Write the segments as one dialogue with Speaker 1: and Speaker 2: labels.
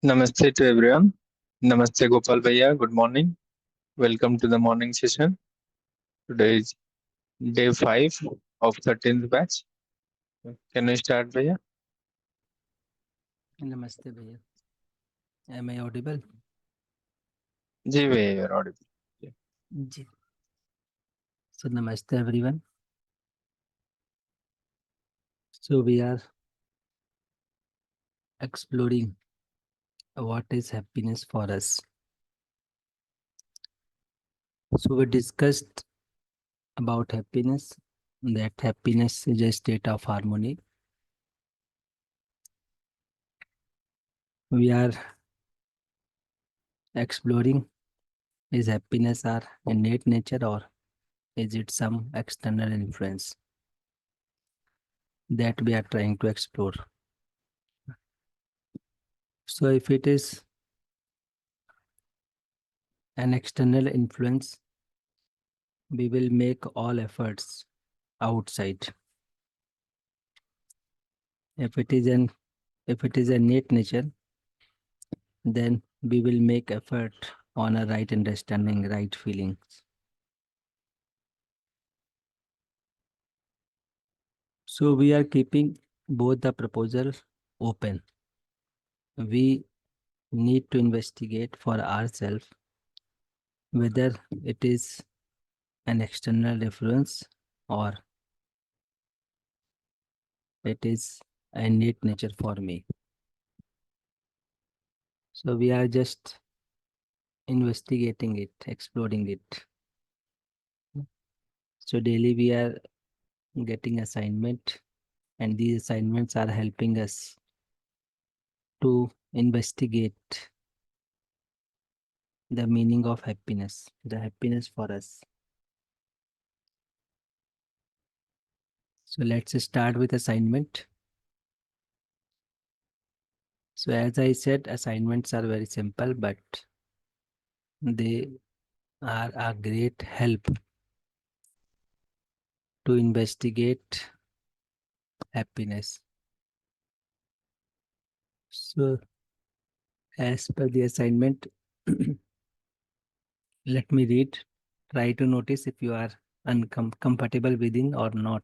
Speaker 1: Namaste to everyone. Namaste Gopal Bhaiya. Good morning. Welcome to the morning session. Today is day 5 of 13th batch. Can we start Bhaiya?
Speaker 2: Namaste, Bhaiya. Am I audible?
Speaker 1: Ji Bhaiya, you're audible.
Speaker 2: Ji. So, Namaste, everyone. So, we are exploring what is happiness for us. So, we discussed about happiness, that happiness is a state of harmony. We are exploring, is happiness our innate nature or is it some external influence that we are trying to explore? So, if it is an external influence, we will make all efforts outside. If it is a innate nature, then we will make effort on a right understanding, right feelings. So we are keeping both the proposals open. We need to investigate for ourselves whether it is an external influence or it is a innate nature for me. So we are just investigating it, exploring it. So daily we are getting assignment, and these assignments are helping us to investigate the meaning of happiness, the happiness for us. So let's start with assignment. So as I said, assignments are very simple, but they are a great help to investigate happiness. So as per the assignment, let me read. Try to notice if you are uncomfortable within or not.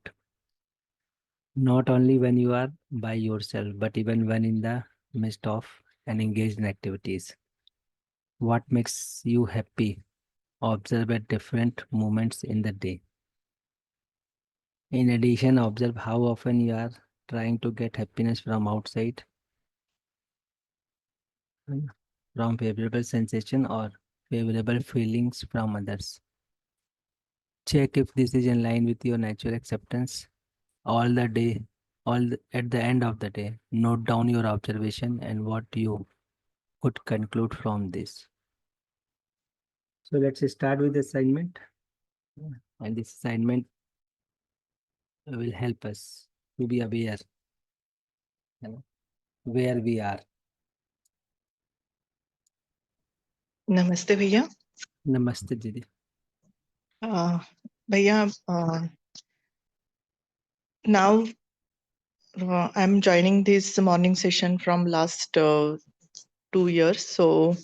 Speaker 2: Not only when you are by yourself, but even when in the midst of and engaged in activities. What makes you happy? Observe at different moments in the day. In addition, observe how often you are trying to get happiness from outside, from favorable sensation or favorable feelings from others. Check if this is in line with your natural acceptance all the day, at the end of the day. Note down your observation and what you could conclude from this. So let's start with the assignment. And this assignment will help us to be aware, where we are.
Speaker 3: नमस्ते भैया
Speaker 2: Namaste, Didi.
Speaker 3: भैया now I'm joining this morning session from last 2 years. So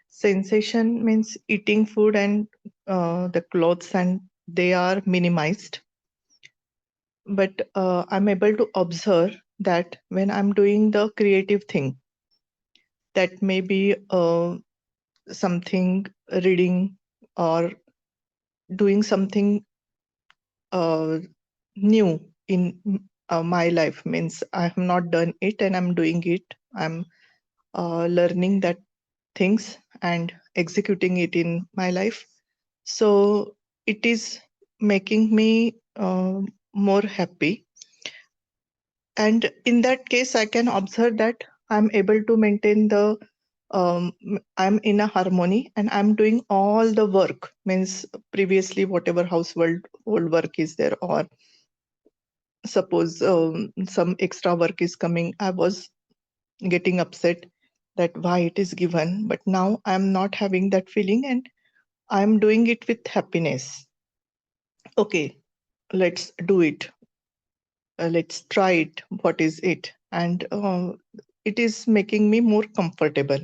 Speaker 3: sensation means eating food and the clothes, and they are minimized. But I'm able to observe that when I'm doing the creative thing, that may be something reading or doing something new in my life, means I have not done it and I'm doing it. I'm learning that things and executing it in my life. So it is making me more happy. And in that case, I can observe that I'm able to maintain the I'm in a harmony and I'm doing all the work, means previously whatever household work is there, or suppose some extra work is coming, I was getting upset that why it is given, but now I'm not having that feeling and I'm doing it with happiness. Okay, let's do it. Let's try it. What is it? And it is making me more comfortable.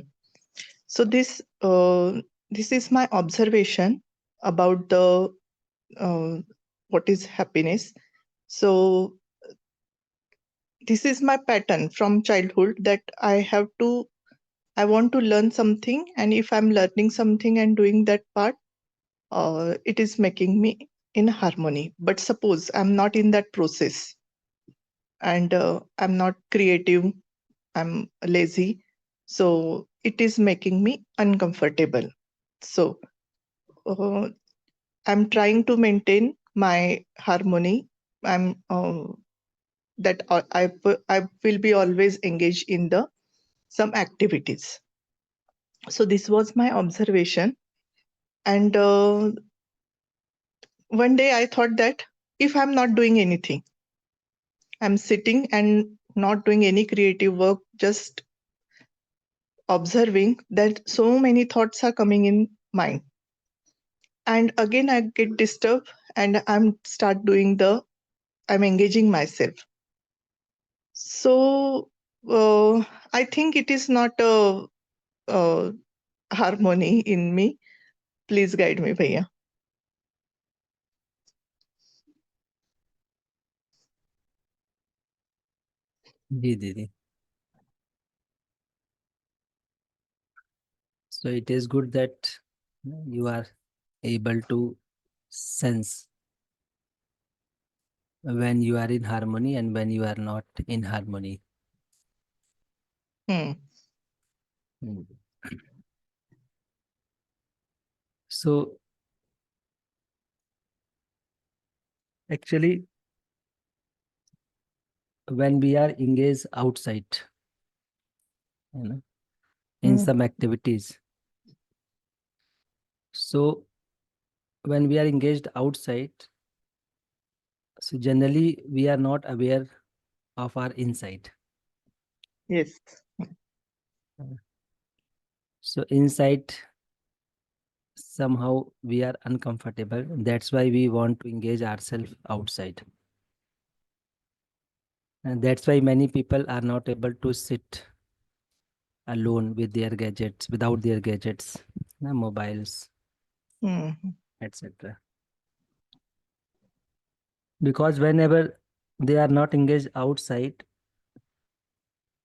Speaker 3: So this is my observation about the what is happiness. So this is my pattern from childhood, that I want to learn something, and if I'm learning something and doing that part, it is making me in harmony. But suppose I'm not in that process, and I'm not creative, I'm lazy, so it is making me uncomfortable. So uh, I'm trying to maintain my harmony. I'm that I will be always engaged in the some activities. So this was my observation, and one day I thought that if I'm not doing anything, I'm sitting and not doing any creative work, just observing, that so many thoughts are coming in mind, and again I get disturbed, and I'm engaging myself. So I think it is not a harmony in me. Please guide me, Bhaiya.
Speaker 2: जी दीदी. So it is good that you are able to sense when you are in harmony and when you are not in harmony.
Speaker 3: Hmm.
Speaker 2: Hmm. So actually, when we are engaged outside, in
Speaker 3: Hmm.
Speaker 2: some activities, so when we are engaged outside, so generally we are not aware of our inside.
Speaker 3: Yes.
Speaker 2: So inside, somehow we are uncomfortable. That's why we want to engage ourselves outside. And that's why many people are not able to sit alone with their gadgets, without their gadgets, mobiles,
Speaker 3: Hmm.
Speaker 2: etc. Because whenever they are not engaged outside,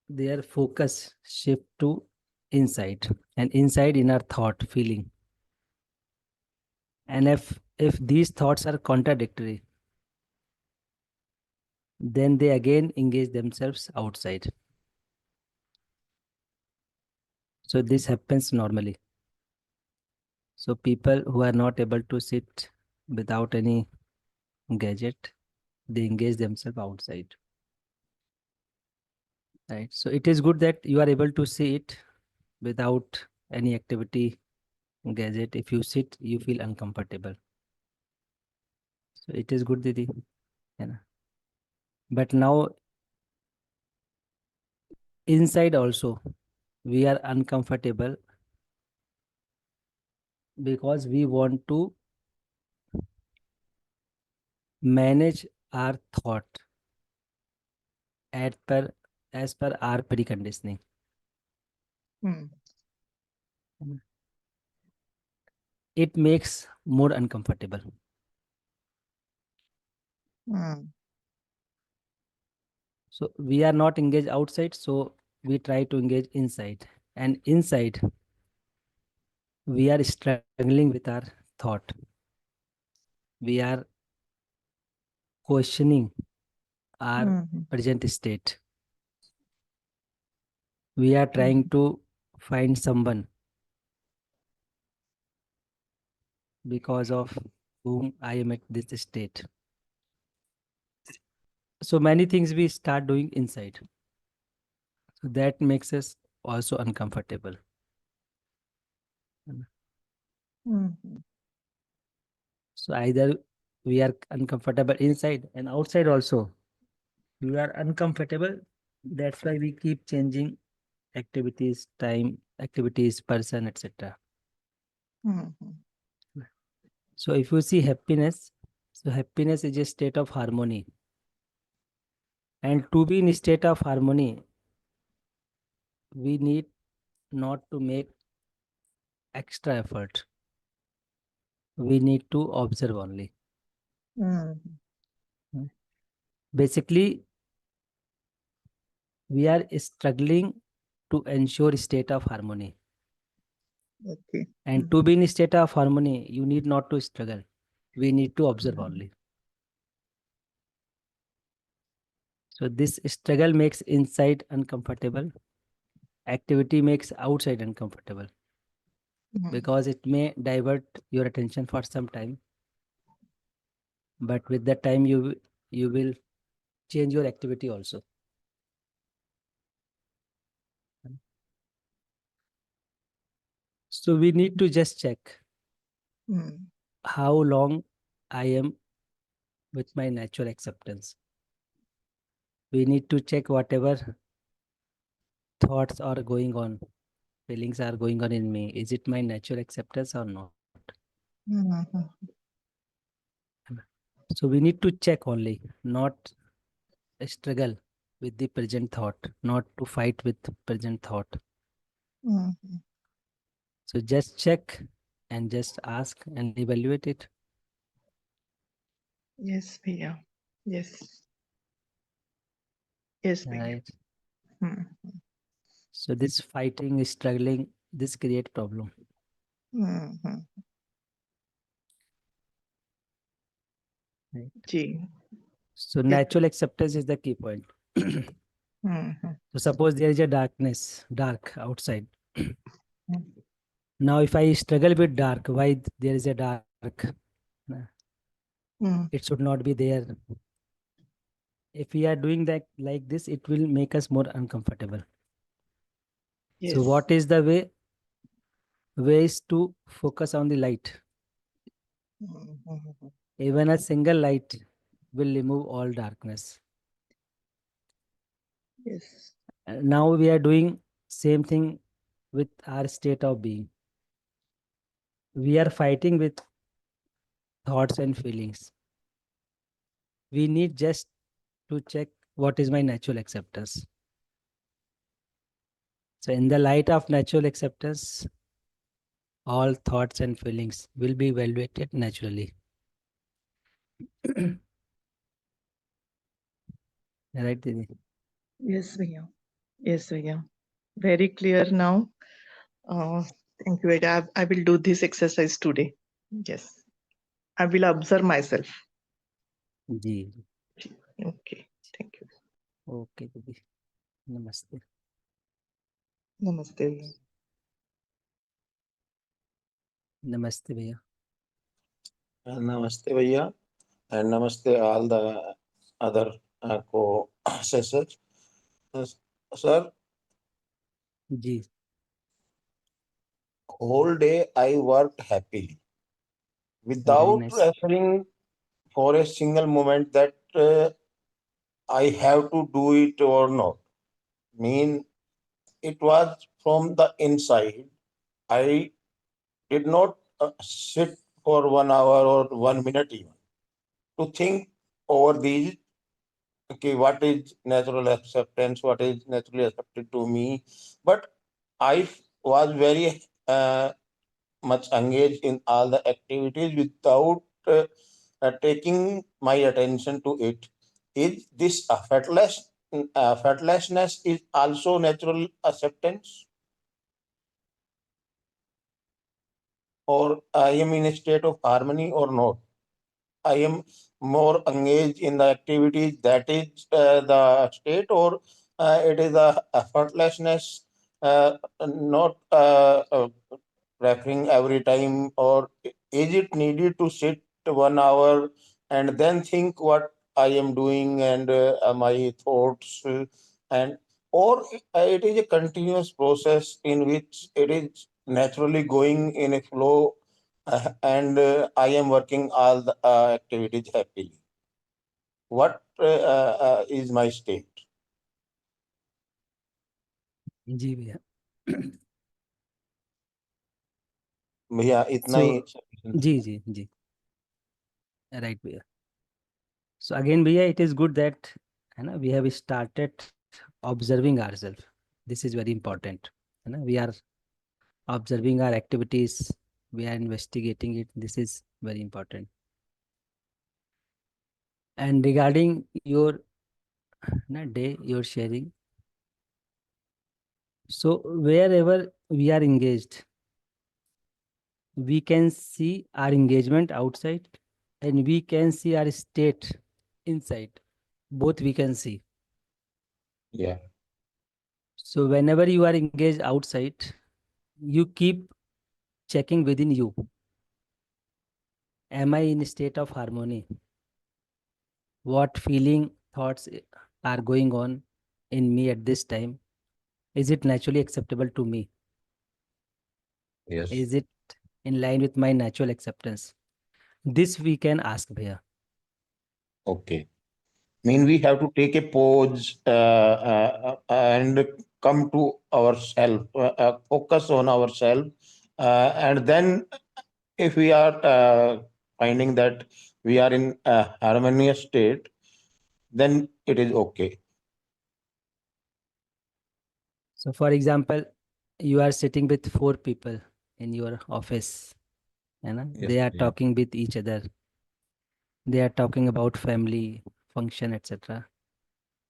Speaker 2: their focus shift to inside, and inside in our thought, feeling. And if these thoughts are contradictory, then they again engage themselves outside. So this happens normally. So people who are not able to sit without any gadget, they engage themselves outside. Right. So it is good that you are able to see it without any activity gadget. If you sit, you feel uncomfortable. So it is good, Didi. Yeah. But now inside also we are uncomfortable because we want to manage our thought as per our preconditioning.
Speaker 3: Hmm.
Speaker 2: It makes more uncomfortable.
Speaker 3: Hmm.
Speaker 2: So we are not engaged outside, so we try to engage inside. And inside, we are struggling with our thought. We are questioning our
Speaker 3: Hmm.
Speaker 2: present state. We are trying to find someone because of whom I am at this state. So many things we start doing inside. So that makes us also uncomfortable.
Speaker 3: Hmm.
Speaker 2: So either we are uncomfortable inside and outside also. We are uncomfortable. That's why we keep changing activities, time, activities, person, etc.
Speaker 3: Hmm.
Speaker 2: So if you see happiness, so happiness is a state of harmony. And to be in a state of harmony, we need not to make extra effort. We need to observe only.
Speaker 3: Mm.
Speaker 2: Basically, we are struggling to ensure state of harmony.
Speaker 3: Okay.
Speaker 2: And to be in state of harmony, you need not to struggle. We need to observe only. So this struggle makes inside uncomfortable. Activity makes outside uncomfortable
Speaker 3: Mm.
Speaker 2: because it may divert your attention for some time. But with that time, you will change your activity also. So we need to just check
Speaker 3: Mm.
Speaker 2: how long I am with my natural acceptance. We need to check whatever thoughts are going on, feelings are going on in me. Is it my natural acceptance or not?
Speaker 3: Mhm.
Speaker 2: So we need to check only, not struggle with the present thought, not to fight with present thought.
Speaker 3: Mhm.
Speaker 2: So just check and just ask and evaluate it.
Speaker 3: Yes, Bhaiya. Yes. Yes, Bhaiya.
Speaker 2: Right.
Speaker 3: Mm.
Speaker 2: So this fighting, struggling, this create problem.
Speaker 3: Mhm.
Speaker 2: Right.
Speaker 3: Ji.
Speaker 2: So
Speaker 3: Yes.
Speaker 2: natural acceptance is the key point.
Speaker 3: Mhm.
Speaker 2: So suppose there is a dark outside.
Speaker 3: Mm.
Speaker 2: Now if I struggle with dark, why there is a dark?
Speaker 3: Mm.
Speaker 2: It should not be there. If we are doing that like this, it will make us more uncomfortable. So
Speaker 3: Yes.
Speaker 2: what is the way? Way is to focus on the light.
Speaker 3: Mhm.
Speaker 2: Even a single light will remove all darkness.
Speaker 3: Yes.
Speaker 2: Now we are doing same thing with our state of being. We are fighting with thoughts and feelings. We need just to check what is my natural acceptance. So in the light of natural acceptance, all thoughts and feelings will be evaluated naturally. Right, Didi?
Speaker 3: Yes, Bhaiya. Yes, Bhaiya. Very clear now. Thank you, Bhaiya. I will do this exercise today. Yes. I will observe myself.
Speaker 2: Ji.
Speaker 3: Okay. Thank you.
Speaker 2: Okay, Didi. Namaste.
Speaker 3: Namaste, Bhaiya.
Speaker 2: Namaste, भैया.
Speaker 4: Namaste, Bhaiya, and namaste all the other co-assessors. Sir,
Speaker 2: ji.
Speaker 4: whole day I worked happily
Speaker 2: Very
Speaker 4: without
Speaker 2: nice.
Speaker 4: referring for a single moment that I have to do it or not. Mean it was from the inside. I did not sit for 1 hour or 1 minute even to think over these. Okay, what is natural acceptance? What is naturally accepted to me? But I was very much engaged in all the activities without taking my attention to it. Is this fatlessness is also natural acceptance, or I am in a state of harmony or not? I am more engaged in the activities that is the state, or it is the effortlessness, not referring every time, or is it needed to sit 1 hour and then think what I am doing and my thoughts, and or it is a continuous process in which it is naturally going in a flow, and I am working all the activities happily. What is my state?
Speaker 2: जी भैया.
Speaker 4: भैया इतना
Speaker 2: So,
Speaker 4: ही sufficient
Speaker 2: जी
Speaker 4: है।
Speaker 2: जी जी. Right, भैया. So again, भैया, it is good that we have started observing ourselves. This is very important. We are observing our activities, we are investigating it. This is very important. And regarding your day, your sharing, so wherever we are engaged, we can see our engagement outside and we can see our state inside. Both we can see.
Speaker 4: Yeah.
Speaker 2: So whenever you are engaged outside, you keep checking within you. Am I in a state of harmony? What feeling, thoughts are going on in me at this time? Is it naturally acceptable to me?
Speaker 4: Yes.
Speaker 2: Is it in line with my natural acceptance? This we can ask Bhaiya.
Speaker 4: Okay. Mean we have to take a pause and come to ourselves, focus on ourselves, and then if we are finding that we are in a harmonious state, then it is okay.
Speaker 2: So for example, you are sitting with 4 people in your office,
Speaker 4: Yes,
Speaker 2: they are
Speaker 4: yeah.
Speaker 2: talking with each other. They are talking about family, function, etc.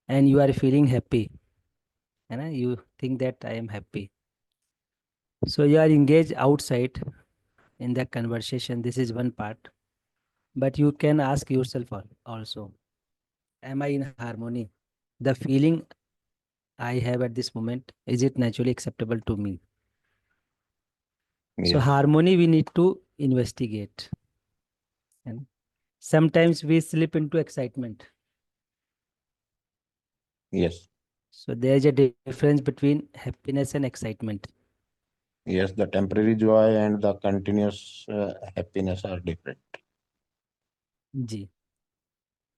Speaker 2: And you are feeling happy. You think that I am happy. So you are engaged outside in that conversation. This is one part. But you can ask yourself also, am I in harmony? The feeling I have at this moment, is it naturally acceptable to me? So
Speaker 4: Yes.
Speaker 2: harmony we need to investigate. And sometimes we slip into excitement.
Speaker 4: Yes.
Speaker 2: So there is a difference between happiness and excitement.
Speaker 4: Yes, the temporary joy and the continuous happiness are different.
Speaker 2: Ji.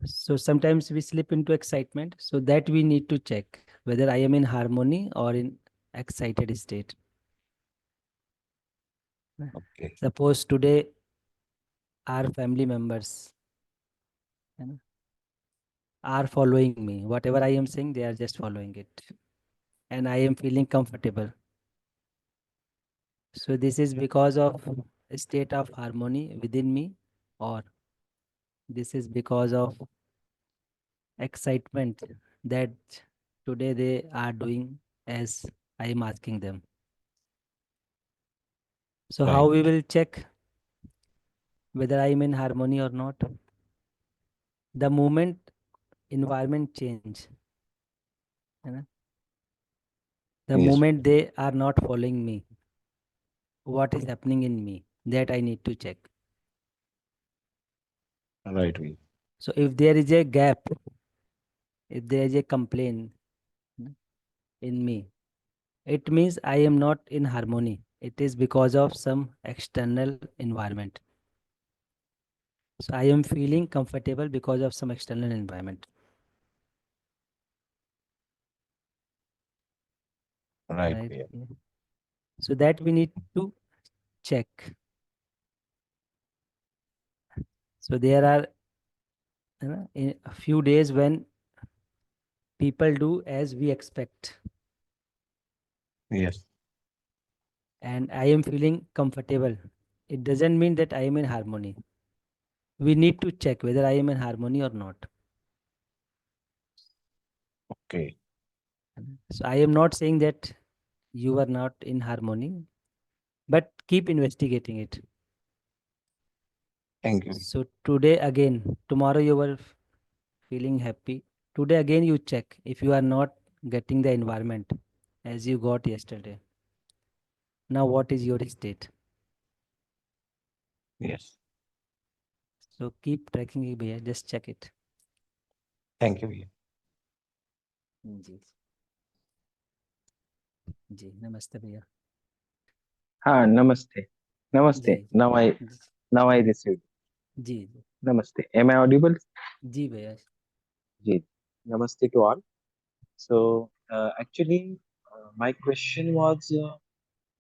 Speaker 2: So sometimes we slip into excitement. So that we need to check whether I am in harmony or in excited state.
Speaker 4: Okay.
Speaker 2: Suppose today our family members are following me. Whatever I am saying, they are just following it. And I am feeling comfortable. So this is because of a state of harmony within me, or this is because of excitement that today they are doing as I am asking them. So
Speaker 4: Right.
Speaker 2: how we will check whether I am in harmony or not? The moment environment change, the
Speaker 4: Yes.
Speaker 2: moment they are not following me, what is happening in me, that I need to check.
Speaker 4: Right. We.
Speaker 2: So if there is a gap, if there is a complaint in me, it means I am not in harmony. It is because of some external environment. So I am feeling comfortable because of some external environment.
Speaker 4: Right.
Speaker 2: Right?
Speaker 4: Yeah.
Speaker 2: Yeah. So that we need to check. So there are in a few days when people do as we expect,
Speaker 4: Yes.
Speaker 2: and I am feeling comfortable. It doesn't mean that I am in harmony. We need to check whether I am in harmony or not.
Speaker 4: Okay.
Speaker 2: So I am not saying that you are not in harmony, but keep investigating it.
Speaker 4: Thank you.
Speaker 2: So today again, tomorrow you were feeling happy. Today again you check if you are not getting the environment as you got yesterday. Now what is your state?
Speaker 4: Yes.
Speaker 2: So keep tracking it, bhaiya. Just check it.
Speaker 4: Thank you. Yeah.
Speaker 2: जी जी नमस्ते भैया.
Speaker 1: Namaste. Namaste.
Speaker 2: Ji ji
Speaker 1: Now I received.
Speaker 2: Ji ji
Speaker 1: Namaste. Am I audible?
Speaker 2: जी भैया.
Speaker 1: Ji. Namaste to all. So actually, my question was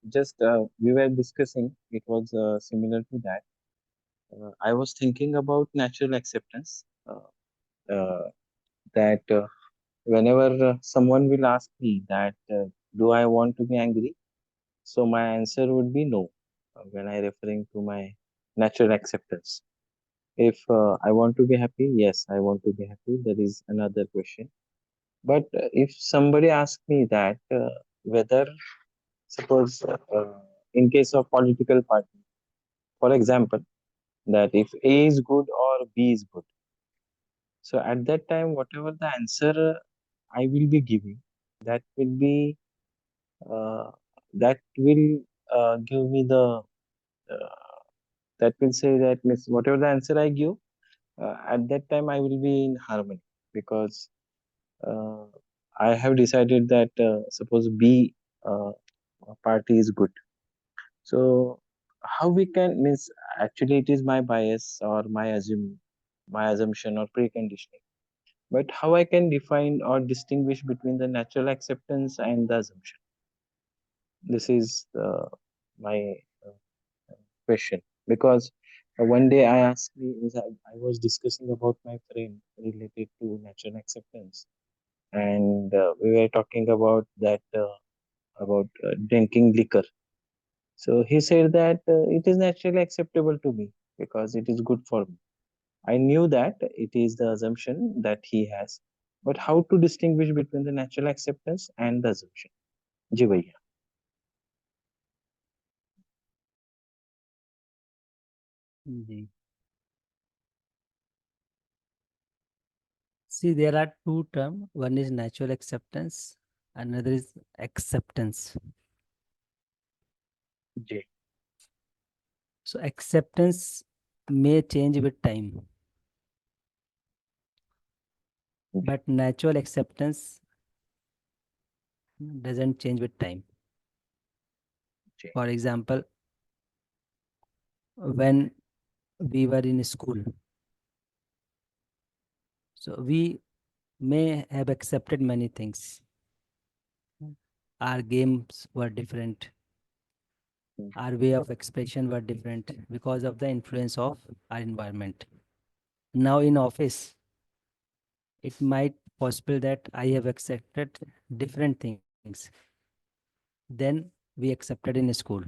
Speaker 1: just we were discussing. It was similar to that. I was thinking about natural acceptance. That whenever someone will ask me that
Speaker 5: do I want to be angry? So my answer would be no, when I referring to my natural acceptance. If I want to be happy, yes, I want to be happy. That is another question. But if somebody asks me that whether, suppose, in case of political party, for example, that if A is good or B is good, so at that time, whatever the answer I will be giving, that will be that will give me the that will say that means whatever the answer I give, at that time I will be in harmony, because uh, I have decided that suppose B uh, party is good. So how we can means, actually it is my bias or my assumption or preconditioning. But how I can define or distinguish between the natural acceptance and the assumption? This is my question, because one day I asked me is I was discussing about my friend related to natural acceptance, and we were talking about that about drinking liquor. So he said that it is naturally acceptable to me because it is good for me. I knew that it is the assumption that he has, but how to distinguish between the natural acceptance and the assumption? जी भैया.
Speaker 2: जी. See, there are two terms. One is natural acceptance, another is acceptance.
Speaker 5: Ji.
Speaker 2: So acceptance may change with time, but natural acceptance doesn't change with time.
Speaker 5: Okay.
Speaker 2: For example, when we were in school, so we may have accepted many things. Our games were different. Our way of expression were different because of the influence of our environment. Now in office, it might possible that I have accepted different things than we accepted in school.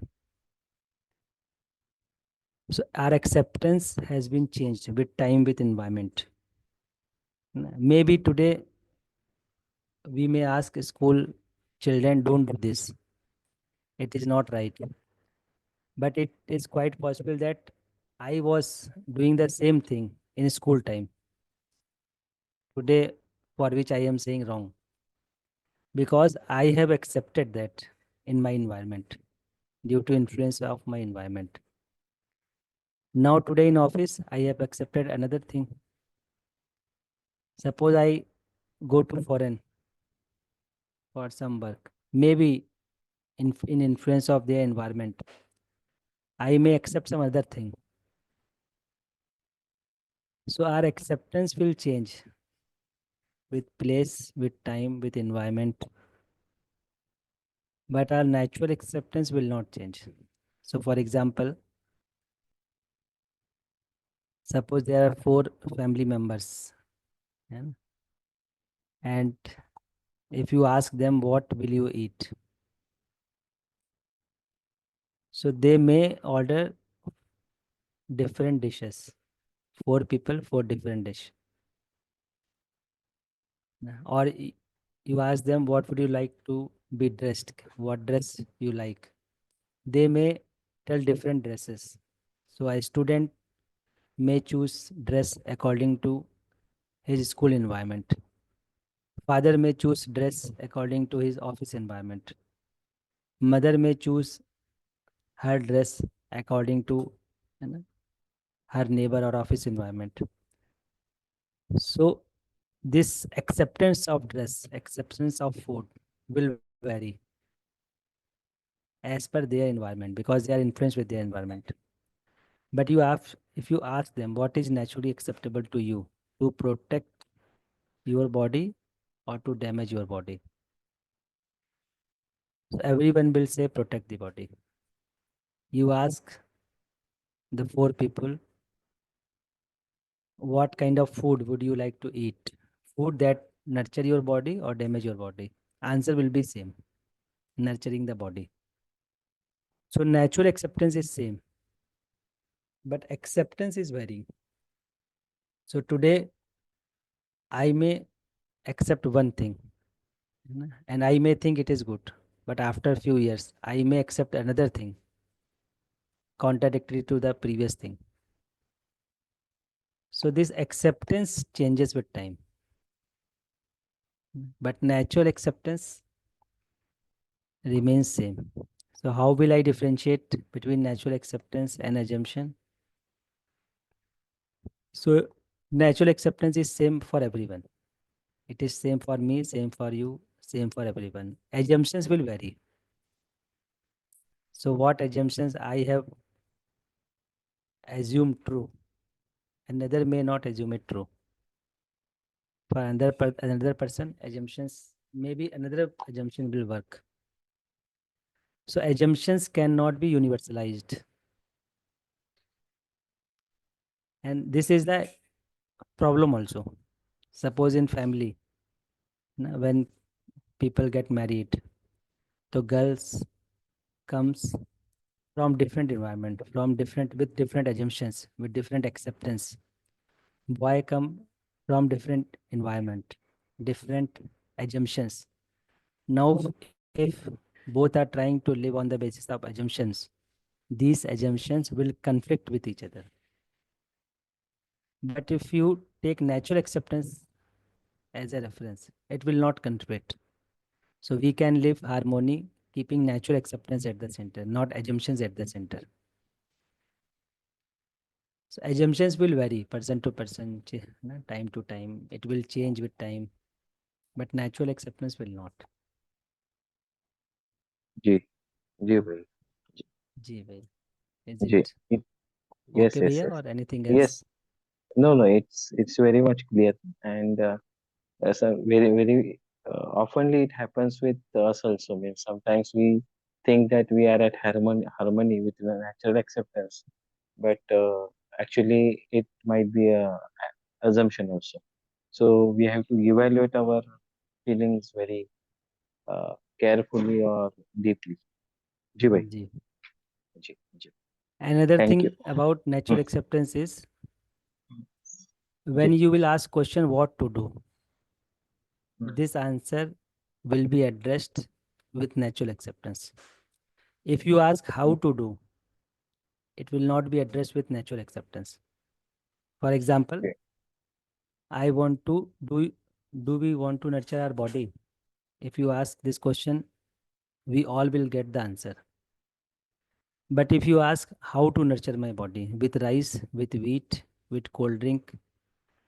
Speaker 2: So our acceptance has been changed with time, with environment. Maybe today we may ask school children, don't do this. It is not right. But it is quite possible that I was doing the same thing in school time. Today, for which I am saying wrong. Because I have accepted that in my environment due to influence of my environment. Now today in office, I have accepted another thing. Suppose I go to foreign for some work, maybe in influence of their environment, I may accept some other thing. So our acceptance will change with place, with time, with environment. But our natural acceptance will not change. So for example, suppose there are 4 family members, yeah, and if you ask them what will you eat, so they may order different dishes. 4 people, 4 different dish. Or you ask them what would you like to be dressed, what dress you like. They may tell different dresses. So a student may choose dress according to his school environment. Father may choose dress according to his office environment. Mother may choose her dress according to, you know, her neighbor or office environment. So this acceptance of dress, acceptance of food will vary as per their environment because they are influenced with their environment. But if you ask them what is naturally acceptable to you to protect your body or to damage your body, so everyone will say protect the body. You ask the 4 people what kind of food would you like to eat, food that nurture your body or damage your body, answer will be same. nurturing the body. So natural acceptance is same, but acceptance is varying. So today I may accept one thing, and I may think it is good, but after a few years I may accept another thing contradictory to the previous thing. So this acceptance changes with time, but natural acceptance remains same. So how will I differentiate between natural acceptance and assumption? So natural acceptance is same for everyone. It is same for me, same for you, same for everyone. Assumptions will vary. So what assumptions I have assumed true, another may not assume it true. For another person, assumptions, maybe another assumption will work. So assumptions cannot be universalized. And this is the problem also. Suppose in family, when people get married, the girls comes from different environment, from different with different assumptions, with different acceptance. Boy come from different environment, different assumptions. Now, if both are trying to live on the basis of assumptions, these assumptions will conflict with each other. But if you take natural acceptance as a reference, it will not conflict. So we can live harmony, keeping natural acceptance at the center, not assumptions at the center. So assumptions will vary person to person, time to time. It will change with time, but natural acceptance will not.
Speaker 5: जी जी भाई
Speaker 2: Ji, bhai. Is
Speaker 5: ji
Speaker 2: it
Speaker 5: it- yes
Speaker 2: okay,
Speaker 5: yes
Speaker 2: bhaiya,
Speaker 5: yes
Speaker 2: or anything
Speaker 5: yes
Speaker 2: else?
Speaker 5: no it's very much clear and so very oftenly it happens with us also. Means sometimes we think that we are at harmony with the natural acceptance, but actually it might be a assumption also. So we have to evaluate our feelings very carefully or deeply. जी भाई
Speaker 2: Ji.
Speaker 5: Ji ji
Speaker 2: Another
Speaker 5: thank you.
Speaker 2: thing about natural
Speaker 5: Hmm.
Speaker 2: acceptance is
Speaker 5: ji
Speaker 2: when you will ask question what to do,
Speaker 5: Hmm.
Speaker 2: this answer will be addressed with natural acceptance. If you ask how to do, it will not be addressed with natural acceptance. For example,
Speaker 5: Okay.
Speaker 2: I want to do we want to nurture our body? If you ask this question, we all will get the answer. But if you ask how to nurture my body with rice, with wheat, with cold drink,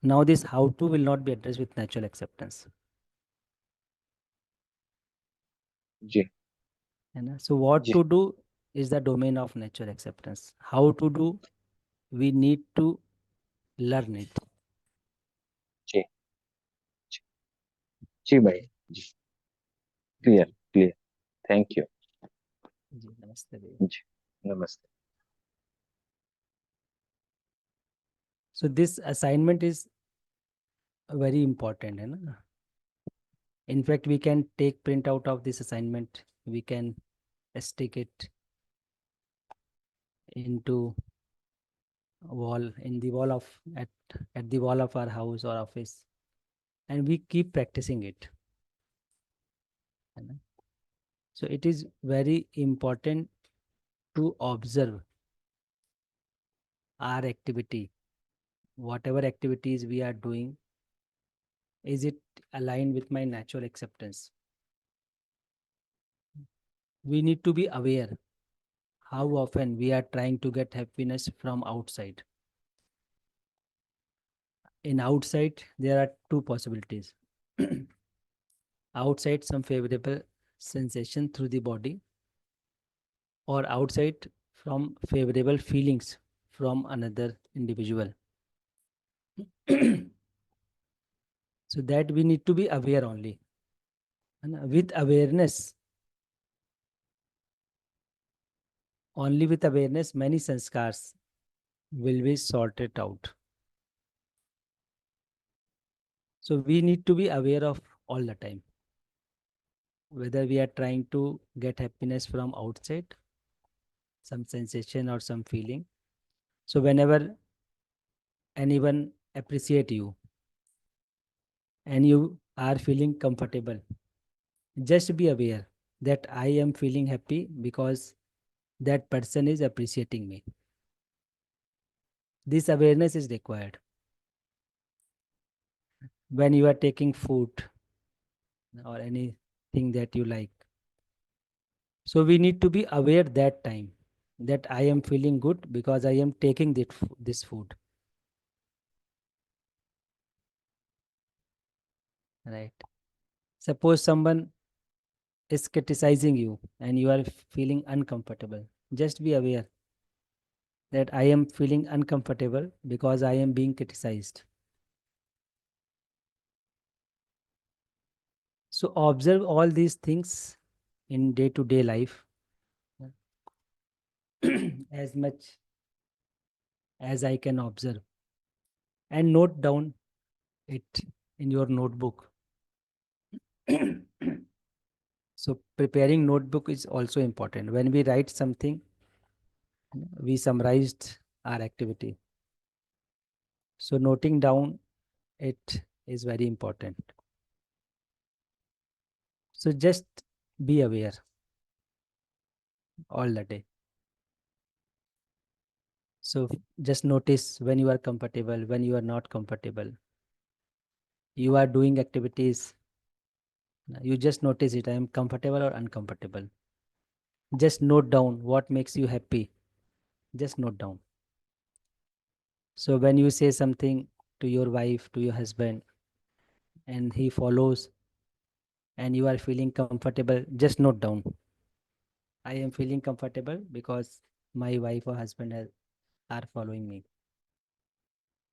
Speaker 2: now this how to will not be addressed with natural acceptance.
Speaker 5: Ji
Speaker 2: So what
Speaker 5: ji
Speaker 2: to do is the domain of natural acceptance. How to do, we need to learn it.
Speaker 5: जी जी भाई जी clear thank you.
Speaker 2: जी, नमस्ते भैया.
Speaker 5: जी नमस्ते.
Speaker 2: So this assignment is very important. In fact, we can take print out of this assignment. We can stick it into wall in the wall of at the wall of our house or office, and we keep practicing it. So it is very important to observe our activity, whatever activities we are doing, is it aligned with my natural acceptance? We need to be aware how often we are trying to get happiness from outside. In outside, there are two possibilities. Outside, some favorable sensation through the body, or outside from favorable feelings from another individual. So that we need to be aware only. And with awareness, only with awareness, many sanskars will be sorted out. So we need to be aware of all the time. whether we are trying to get happiness from outside, some sensation or some feeling. So whenever anyone appreciate you and you are feeling comfortable, just be aware that I am feeling happy because that person is appreciating me. This awareness is required. When you are taking food or anything that you like, so we need to be aware that time that I am feeling good because I am taking this food. Right. Suppose someone is criticizing you and you are feeling uncomfortable. Just be aware that I am feeling uncomfortable because I am being criticized. So observe all these things in day-to-day life as much as I can observe and note down it in your notebook. So preparing notebook is also important. When we write something, we summarized our activity. So noting down it is very important. So just be aware all the day. So just notice when you are comfortable, when you are not comfortable. You are doing activities, you just notice it. I am comfortable or uncomfortable. Just note down what makes you happy. Just note down. So when you say something to your wife, to your husband, and he follows and you are feeling comfortable, just note down. I am feeling comfortable because my wife or husband are following me.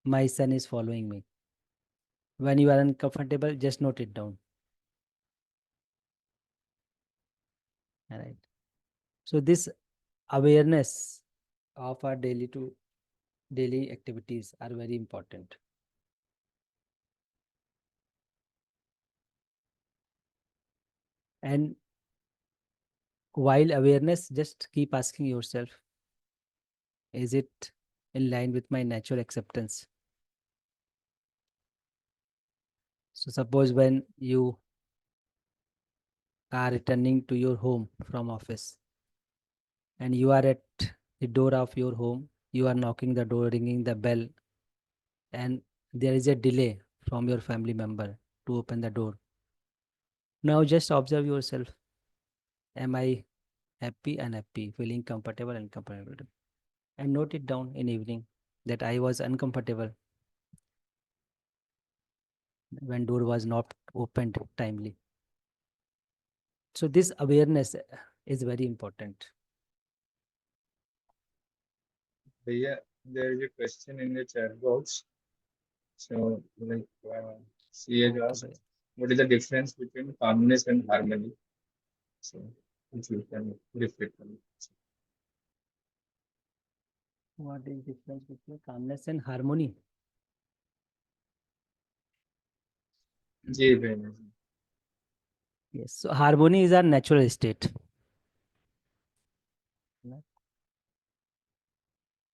Speaker 2: My son is following me. When you are uncomfortable, just note it down. All right. So this awareness of our daily activities are very important. And while awareness, just keep asking yourself, is it in line with my natural acceptance? So suppose when you are returning to your home from office and you are at the door of your home, you are knocking the door, ringing the bell, and there is a delay from your family member to open the door. Now just observe yourself. Am I happy, unhappy, feeling comfortable, uncomfortable? And note it down in evening that I was uncomfortable when door was not opened timely. So this awareness is very important.
Speaker 1: Bhaiya, there is a question in the chat box. So, like, she has asked, what is the difference between calmness and harmony? So, if you can reflect on it.
Speaker 2: What is difference between calmness and harmony?
Speaker 1: जी बहन जी.
Speaker 2: Yes. So harmony is our natural state. Right?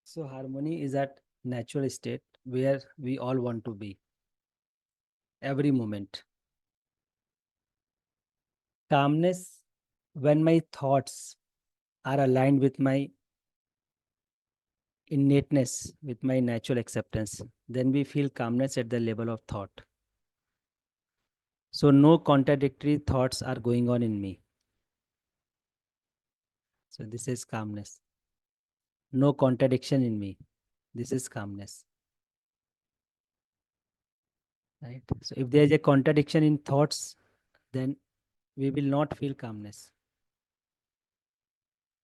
Speaker 2: So harmony is that natural state where we all want to be every moment. Calmness, when my thoughts are aligned with my innateness, with my natural acceptance, then we feel calmness at the level of thought. So no contradictory thoughts are going on in me. So this is calmness. No contradiction in me. This is calmness. Right? So if there is a contradiction in thoughts, then we will not feel calmness.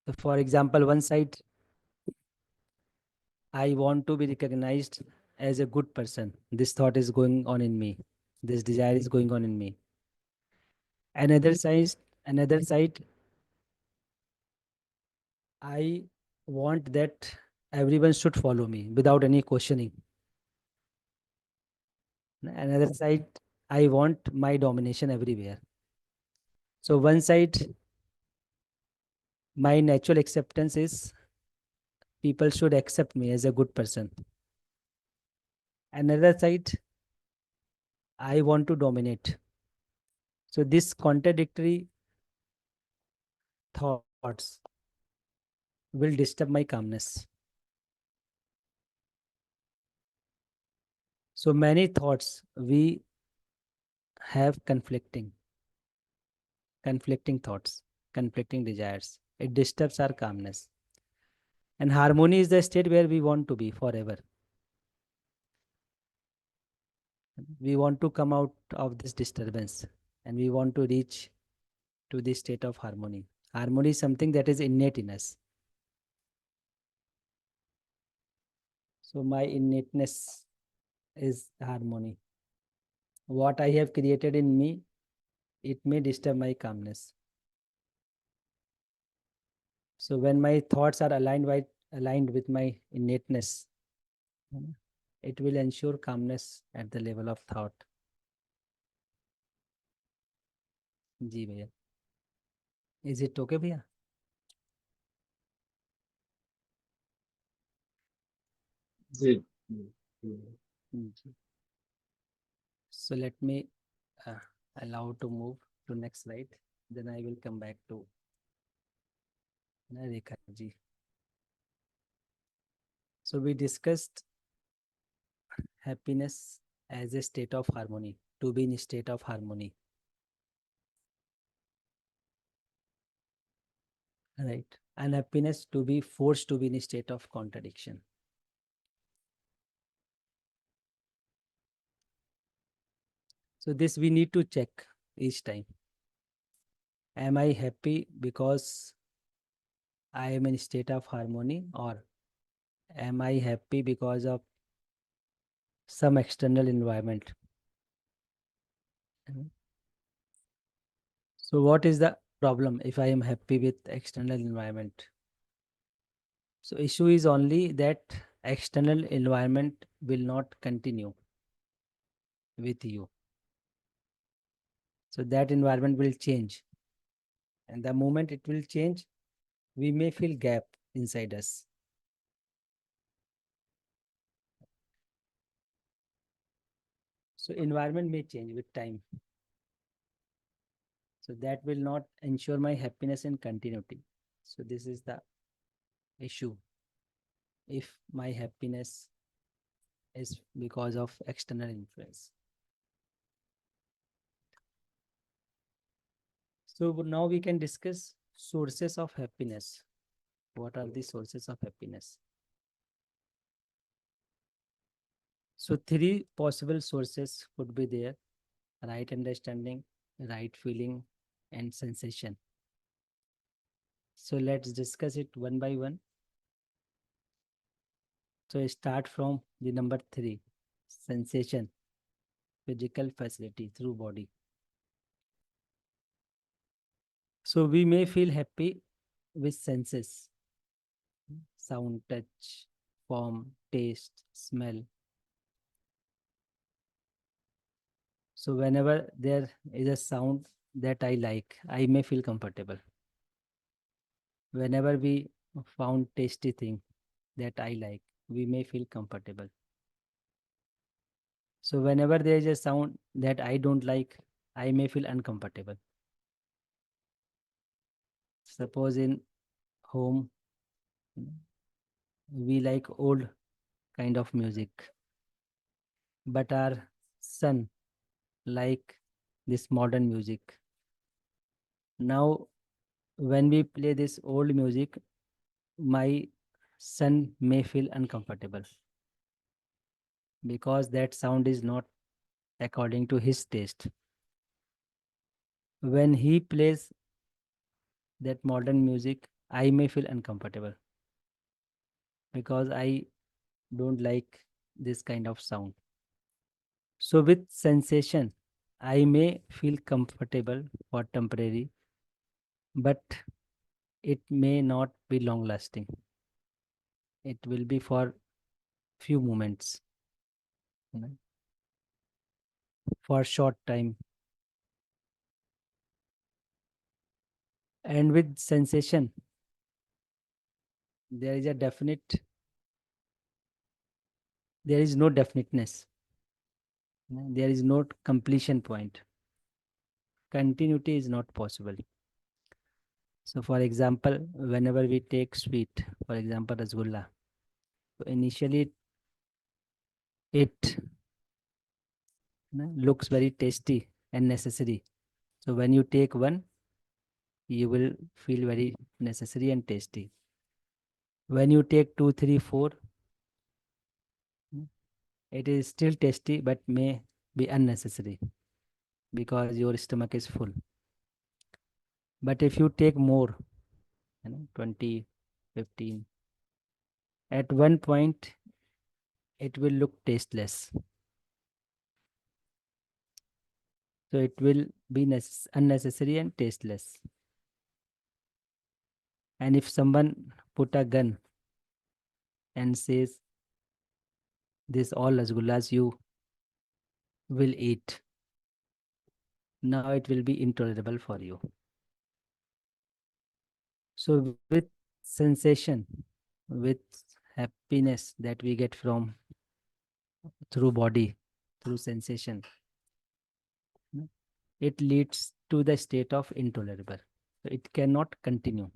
Speaker 2: So for example, one side, I want to be recognized as a good person. This thought is going on in me. This desire is going on in me. Another side, I want that everyone should follow me without any questioning. Another side, I want my domination everywhere. So one side, my natural acceptance is people should accept me as a good person. Another side, I want to dominate. So this contradictory thoughts will disturb my calmness. So many thoughts we have conflicting thoughts, conflicting desires. It disturbs our calmness. And harmony is the state where we want to be forever. We want to come out of this disturbance and we want to reach to the state of harmony. Harmony is something that is innate in us. So my innateness is harmony. What I have created in me, it may disturb my calmness. So when my thoughts are aligned with my innateness, it will ensure calmness at the level of thought. जी भैया. Is it okay भैया?
Speaker 1: जी.
Speaker 2: जी. So let me allow to move to next slide. Then I will come back to Rekha ji. So we discussed happiness as a state of harmony, to be in a state of harmony. Right. And happiness to be forced to be in a state of contradiction. So this we need to check each time. Am I happy because I am in a state of harmony, or am I happy because of some external environment? So what is the problem if I am happy with external environment? So issue is only that external environment will not continue with you. So that environment will change. And the moment it will change, we may feel gap inside us. So environment may change with time. So that will not ensure my happiness and continuity. So this is the issue. If my happiness is because of external influence. So now we can discuss sources of happiness. What are the sources of happiness? So three possible sources could be there: right understanding, right feeling, and sensation. So let's discuss it one by one. So start from the number 3, sensation, physical facility through body. So we may feel happy with senses: sound, touch, form, taste, smell. So whenever there is a sound that I like, I may feel comfortable. Whenever we found tasty thing that I like, we may feel comfortable. So whenever there is a sound that I don't like, I may feel uncomfortable. Suppose in home, we like old kind of music, but our son like this modern music. Now, when we play this old music, my son may feel uncomfortable because that sound is not according to his taste. When he plays that modern music, I may feel uncomfortable because I don't like this kind of sound. So with sensation, I may feel comfortable for temporary, but it may not be long lasting. It will be for few moments, for short time. And with sensation, there is no definiteness. There is no completion point. Continuity is not possible. So for example, whenever we take sweet, for example, rasgulla, so initially it looks very tasty and necessary. So when you take one, you will feel very necessary and tasty. When you take 2, 3, 4, it is still tasty but may be unnecessary because your stomach is full. But if you take more, 20, 15, at one point it will look tasteless. So it will be unnecessary and tasteless. And if someone put a gun and says, this all rasgullas you will eat, now it will be intolerable for you. So with sensation, with happiness that we get from through body, through sensation, it leads to the state of intolerable. So it cannot continue.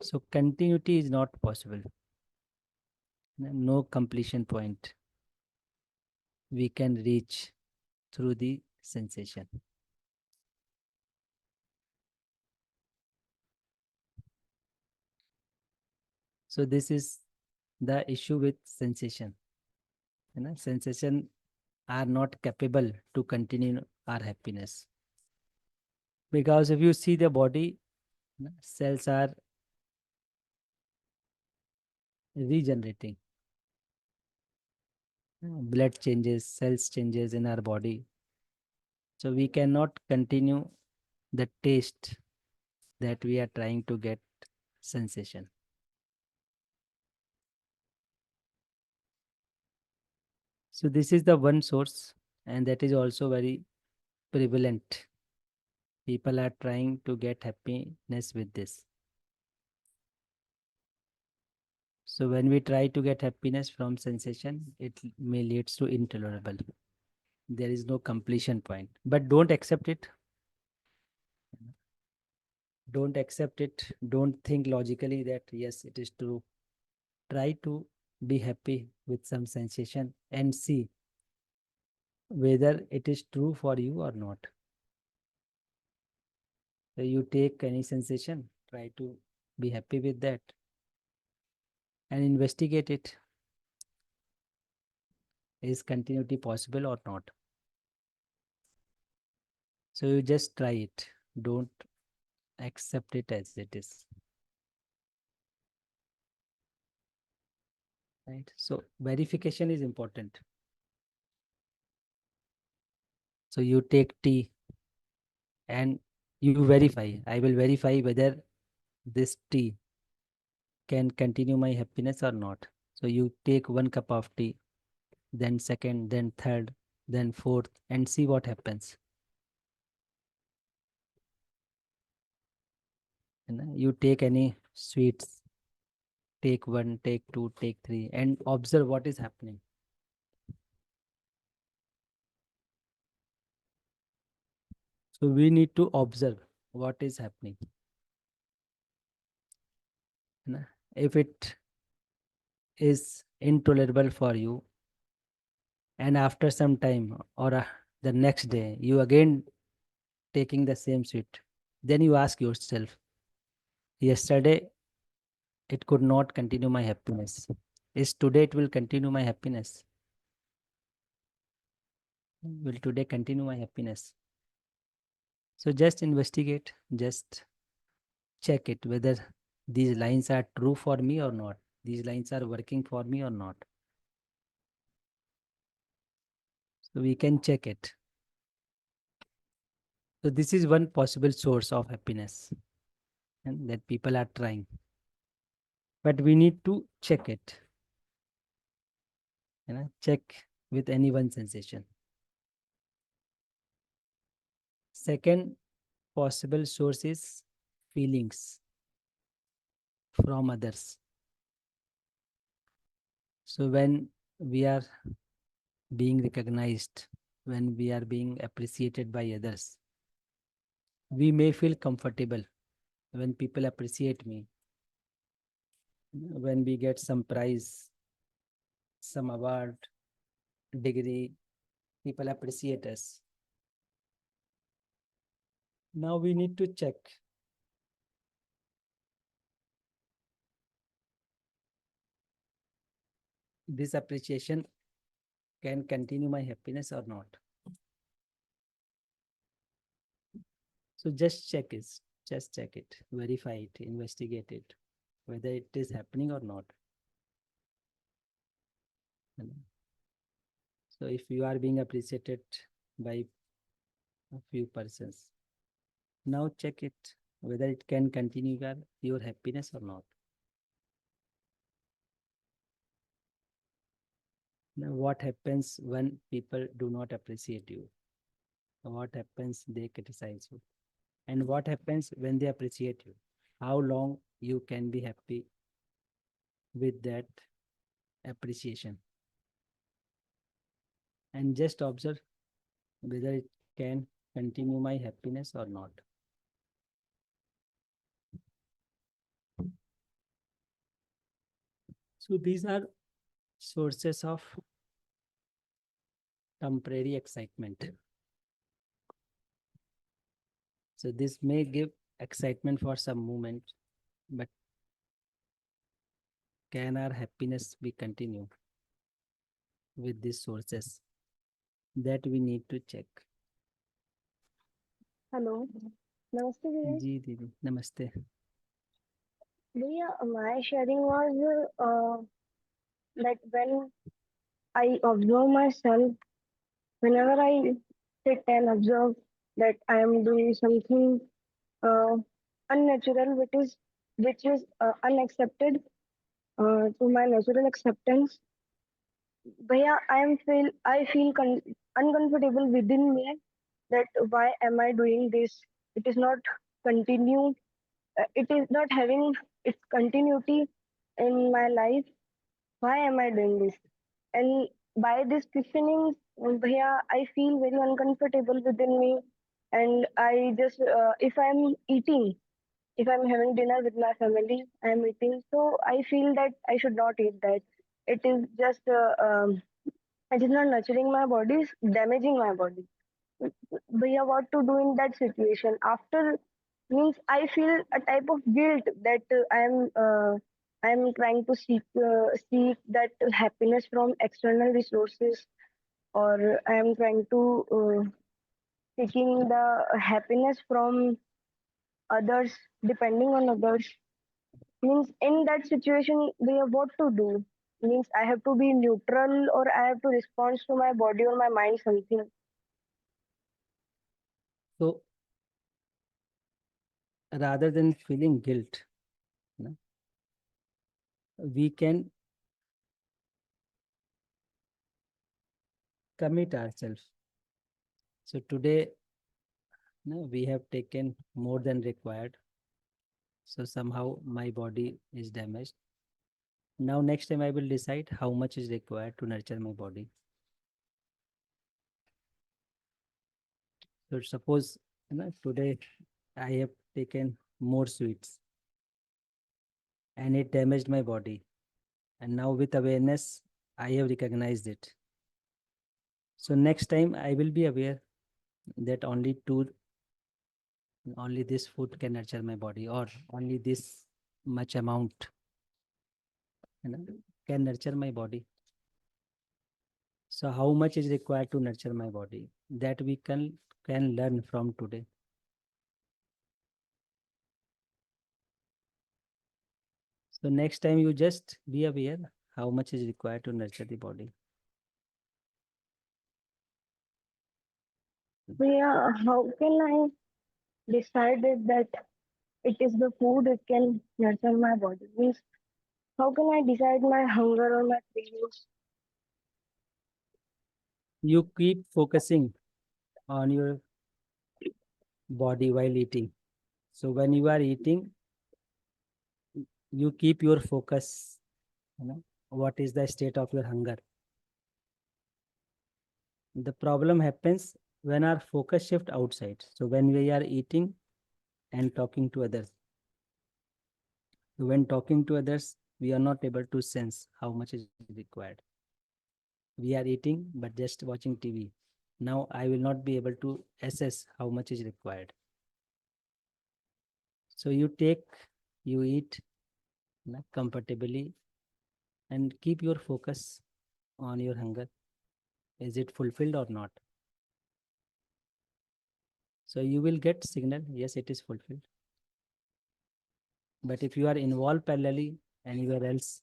Speaker 2: So continuity is not possible. No completion point we can reach through the sensation. So this is the issue with sensation. Sensation are not capable to continue our happiness. Because if you see the body, cells are regenerating. Blood changes, cells changes in our body. So we cannot continue the taste that we are trying to get sensation. So this is the one source, and that is also very prevalent. People are trying to get happiness with this. So when we try to get happiness from sensation, it may leads to intolerable. There is no completion point. But don't accept it. Don't accept it. Don't think logically that yes, it is true. Try to be happy with some sensation and see whether it is true for you or not. So you take any sensation, try to be happy with that and investigate it. Is continuity possible or not? So you just try it. Don't accept it as it is. Right? So verification is important. So you take tea and you verify. I will verify whether this tea can continue my happiness or not. So you take 1 cup of tea, then second, then third, then fourth, and see what happens. And you take any sweets, take 1, take 2, take 3, and observe what is happening. So we need to observe what is happening. If it is intolerable for you, and after some time or the next day, you again taking the same sweet, then you ask yourself, yesterday it could not continue my happiness. Is today it will continue my happiness? Will today continue my happiness? So just investigate, just check it whether these lines are true for me or not. These lines are working for me or not. So we can check it. So this is one possible source of happiness and that people are trying. But we need to check it. Check with any one sensation. Second, possible source is feelings from others. So when we are being recognized, when we are being appreciated by others, we may feel comfortable when people appreciate me, when we get some prize, some award, degree, people appreciate us. Now we need to check this appreciation can continue my happiness or not. So just check it, verify it, investigate it, whether it is happening or not. So if you are being appreciated by a few persons, now check it whether it can continue your happiness or not. Now what happens when people do not appreciate you? What happens they criticize you? And what happens when they appreciate you? How long you can be happy with that appreciation? And just observe whether it can continue my happiness or not. So these are sources of temporary excitement. So this may give excitement for some moment, but can our happiness be continue with these sources? That we need to check.
Speaker 6: Hello. Namaste, Vijay.
Speaker 2: जी दीदी नमस्ते.
Speaker 6: Bhaiya, my sharing was that when I observe myself, whenever I sit and observe that I am doing something uh, unnatural, which is unaccepted to my natural acceptance, Bhaiya, I feel uncomfortable within me that why am I doing this? It is not continue. It is not having its continuity in my life. Why am I doing this? And by this questioning, Bhaiya, I feel very uncomfortable within me. And I just, if I'm eating, if I'm having dinner with my family, I'm eating. So I feel that I should not eat that. It is just, it is not nurturing my body, it's damaging my body. Bhaiya, what to do in that situation? After means I feel a type of guilt that I am trying to seek that happiness from external resources, or I am trying to seeking the happiness from others, depending on others. Means in that situation, we have what to do. Means I have to be neutral, or I have to respond to my body or my mind something.
Speaker 2: So rather than feeling guilt, no, we can commit ourselves. So today, no, we have taken more than required. So somehow my body is damaged. Now next time I will decide how much is required to nurture my body. So suppose today I have taken more sweets and it damaged my body. And now with awareness, I have recognized it. So next time I will be aware that only this food can nurture my body, or only this much amount can nurture my body. So how much is required to nurture my body? That we can learn from today. So next time you just be aware how much is required to nurture the body.
Speaker 6: Yeah, how can I decide it that it is the food it can nurture my body? Means how can I decide my hunger or my cravings?
Speaker 2: You keep focusing on your body while eating. So when you are eating, you keep your focus, what is the state of your hunger. The problem happens when our focus shift outside. So when we are eating and talking to others, when talking to others, we are not able to sense how much is required. We are eating but just watching TV. Now I will not be able to assess how much is required. So you eat comfortably and keep your focus on your hunger. Is it fulfilled or not? So you will get signal, yes, it is fulfilled. But if you are involved parallelly anywhere else,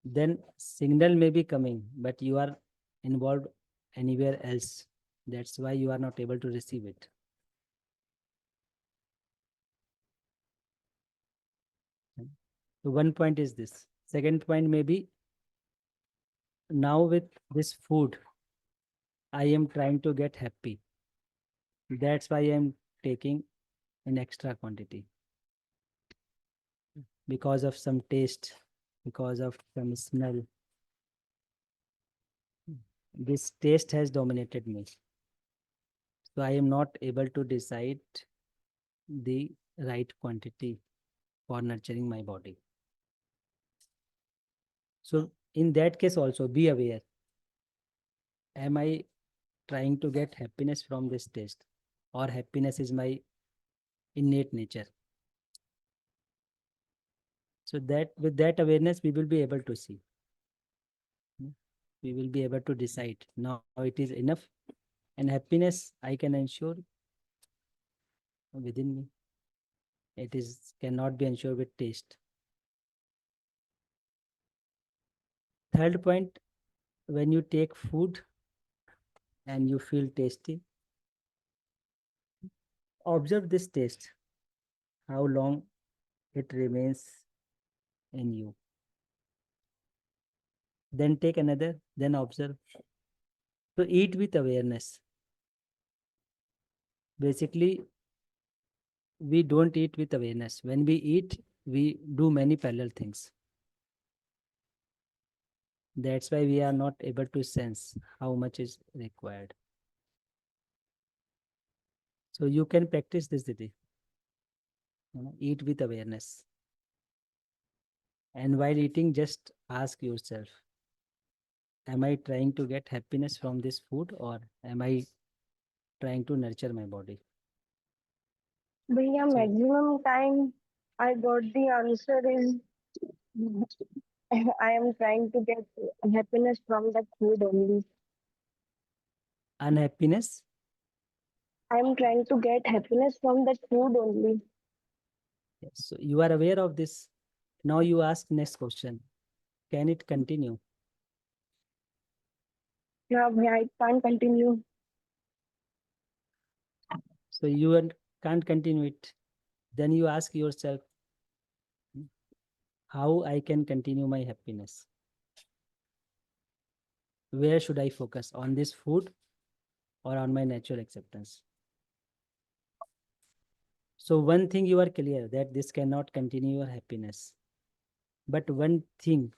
Speaker 2: then signal may be coming, but you are involved anywhere else. That's why you are not able to receive it. So one point is this. Second point may be, now with this food, I am trying to get happy. That's why I am taking in extra quantity. Because of some taste, because of some smell. This taste has dominated me. So I am not able to decide the right quantity for nurturing my body. So in that case also be aware. Am I trying to get happiness from this taste, or happiness is my innate nature? So that with that awareness, we will be able to see. We will be able to decide now it is enough, and happiness I can ensure within me. It is cannot be ensured with taste. Third point, when you take food and you feel tasty, observe this taste, how long it remains in you. Then take another, then observe. So eat with awareness. Basically, we don't eat with awareness. When we eat, we do many parallel things. That's why we are not able to sense how much is required. So you can practice this, Didi. Eat with awareness. And while eating, just ask yourself, am I trying to get happiness from this food, or am I trying to nurture my body?
Speaker 6: Bhaiya,
Speaker 2: So-
Speaker 6: maximum time I got the answer is I am trying to get happiness from the food only.
Speaker 2: Unhappiness?
Speaker 6: I am trying to get happiness from that food only.
Speaker 2: Yes. So you are aware of this. Now you ask next question. Can it continue?
Speaker 6: Yeah, bhaiya, I can't continue.
Speaker 2: So you can't continue it. Then you ask yourself, how I can continue my happiness? Where should I focus, on this food or on my natural acceptance? So one thing you are clear, that this cannot continue your happiness. But one thing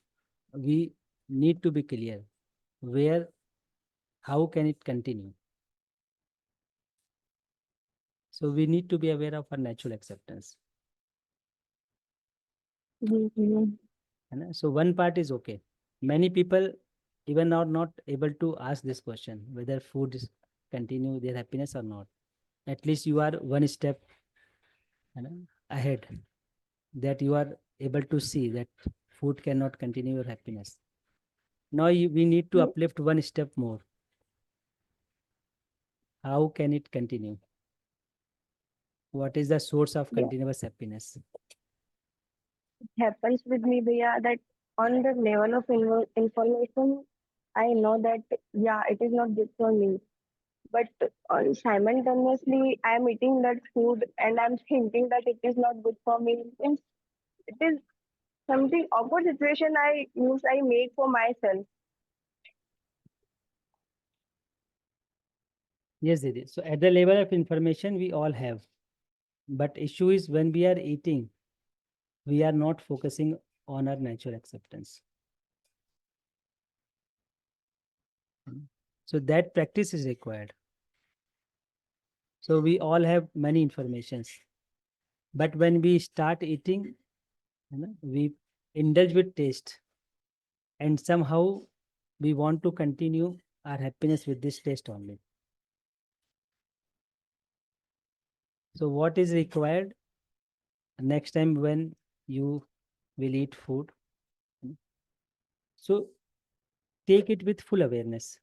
Speaker 2: we need to be clear, how can it continue? So we need to be aware of our natural acceptance.
Speaker 6: Mhm.
Speaker 2: So one part is okay. Many people even are not able to ask this question, whether food is continue their happiness or not. At least you are one step ahead, that you are able to see that food cannot continue your happiness. Now we need to uplift one step more. How can it continue? What is the source of
Speaker 6: Yeah,
Speaker 2: continuous happiness?
Speaker 6: it happens with me, bhaiya, that on the level of information, I know that, yeah, it is not good for me. But simultaneously, I am eating that food and I'm thinking that it is not good for me. Means it is something awkward situation I make for myself.
Speaker 2: Yes, Didi. So at the level of information, we all have. But issue is when we are eating, we are not focusing on our natural acceptance. So that practice is required. So we all have many informations. But when we start eating, we indulge with taste. And somehow we want to continue our happiness with this taste only. So what is required next time when you will eat food? So take it with full awareness.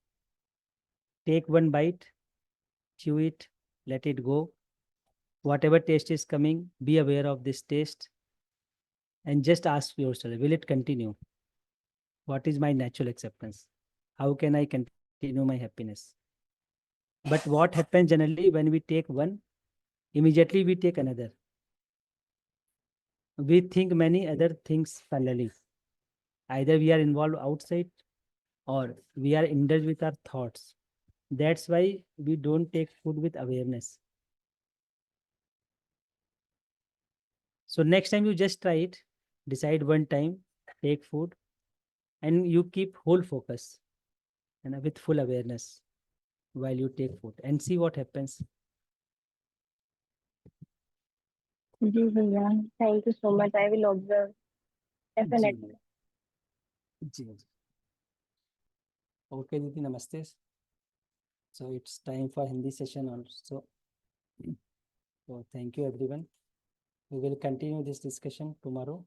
Speaker 2: Take one bite, chew it, let it go. Whatever taste is coming, be aware of this taste and just ask yourself, will it continue? What is my natural acceptance? How can I continue my happiness? But what happens generally when we take one, immediately we take another. We think many other things parallelly. Either we are involved outside or we are indulged with our thoughts. That's why we don't take food with awareness. So next time you just try it, decide one time, take food, and you keep whole focus and with full awareness while you take food and see what happens.
Speaker 6: जी भैया, thank you so much. I will observe definitely.
Speaker 2: Ji ji. Okay, Didi, namaste. So it's time for Hindi session also. So thank you everyone. We will continue this discussion tomorrow.